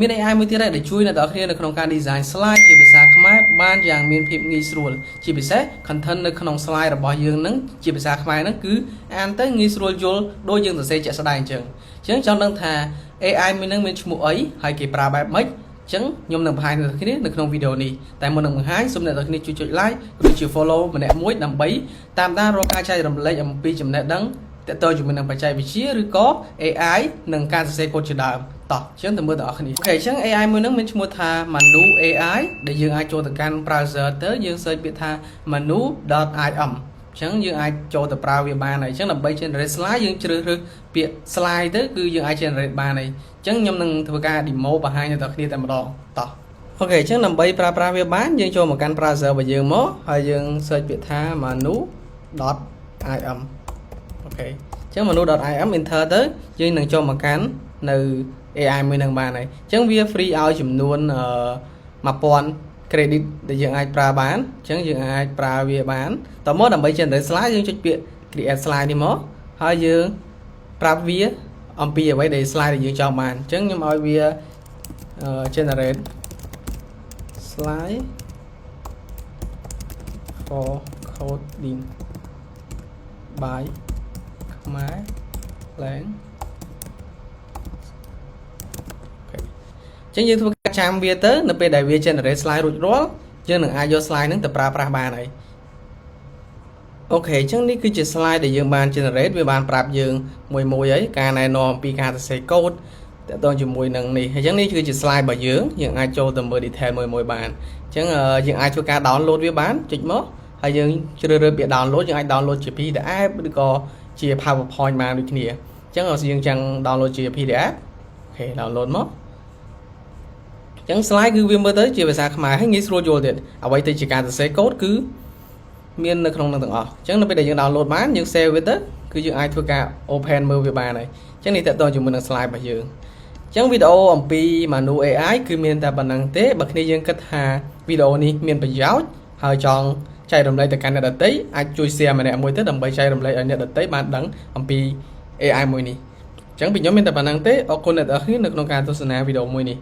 មាន AI មួយទៀតដែលជួយអ្នកទាំងគ្នានៅក្នុងការ design slide ជាភាសាខ្មែរបានយ៉ាងមានភាពងាយស្រួលជាពិសេស content នៅក្នុង slide របស់យើងនឹងជាភាសាខ្មែរហ្នឹងគឺអានទៅងាយស្រួលយល់ដូចយើងសរសេរជាក់ស្ដែងអញ្ចឹងចង់ដឹងថា AI មួយនឹងមានឈ្មោះអីហើយគេប្រើបែបម៉េចចឹងខ្ញុំនឹងបង្ហាញអ្នកទាំងគ្នានៅក្នុងវីដេអូនេះតែមុននឹងបង្ហាញសូមអ្នកទាំងគ្នាជួយចុច like ឬជា follow ម្នាក់មួយដើម្បីតាមដានរាល់ការចែករំលែកអំពីចំណេះដឹងតើតើជាមួយនឹងបច្ចេកវិទ្យាឬក៏ AI និងការសរសេរកូដជាដើមតោះចឹងទៅមើលទាំងអស់គ្នាអូខេចឹង AI មួយនឹងមានឈ្មោះថា Manu AI ដែលយើងអាចចូលទៅកាន់ browser ទៅយើង search ពាក្យថា manu.im ចឹងយើងអាចចូលទៅប្រើវាបានហើយចឹងដើម្បី generate slide យើងជ្រើសរើសពាក្យ slide ទៅគឺយើងអាច generate បានហើយចឹងខ្ញុំនឹងធ្វើការ demo បង្ហាញដល់អ្នកគ្នាតែម្ដងតោះអូខេចឹងដើម្បីប្រើប្រាស់វាបានយើងចូលមកកាន់ browser របស់យើងមកហើយយើង search ពាក្យថា manu.im អូខេចឹង manu.im enter ទៅយើងនឹងចូលមកកាន់នៅ AI មួយនឹងបានហើយចឹងវា free ឲ្យចំនួន1000 credit ដែលយើងអាចប្រើបានចឹងយើងអាចប្រើវាបានតមកដើម្បី generate slide យើងចុចពាក្យ create slide នេះមកហើយយើងប្រាប់វាអំពីអ្វីដែល slide ដែលយើងចង់បានចឹងខ្ញុំឲ្យវា generate slide for coding by ខ្មែរ lang ចឹងយើងធ្វើការចាំវាទៅនៅពេលដែលវា generate slide រួចរាល់យើងនឹងអាចយក slide ហ្នឹងទៅប្រើប្រាស់បានហើយអូខេចឹងនេះគឺជា slide ដែលយើងបាន generate វាបានប្រាប់យើងមួយហើយការណែនាំអំពីការសរសេរកូដតទៅជាមួយនឹងនេះអញ្ចឹងនេះគឺជា slide របស់យើងអាចចូលទៅមើល detail មួយបានអញ្ចឹងយើងអាចធ្វើការ download វាបានចុចមកហើយយើងជ្រើសរើសពាក្យ download យើងអាច download ជា PDF ឬក៏ជា PowerPoint បានដូចគ្នាអញ្ចឹងយើងចង់ download ជា PDF អូខេ download មកចឹង slide គឺវាមើលទៅជាភាសាខ្មែរហើយងាយស្រួលយល់ទៀតអ្វីទៅជាការសរសេរកូដគឺមាននៅក្នុងនោះទាំងអស់ចឹងនៅពេលដែលយើង download បានយើង save វាទៅគឺយើងអាចធ្វើការ open មើលវាបានហើយចឹងនេះតើតើជាមួយនឹង slide របស់យើងចឹងវីដេអូអំពី Manu AI គឺមានតែប៉ុណ្្នឹងទេបើគ្នាយើងគិតថាវីដេអូនេះមានប្រយោជន៍ហើយចង់ចែករំលែកទៅកាន់អ្នកដទៃអាចជួយ share ម្នាក់មួយទៅដើម្បីចែករំលែកឲ្យអ្នកដទៃបានដឹងអំពី AI មួយនេះចឹងពីខ្ញុំមានតែប៉ុណ្្នឹងទេអរគុណអ្នកទាំងអស់គ្នានៅក្នុងការទស្សនាវីដេអូមួយនេះ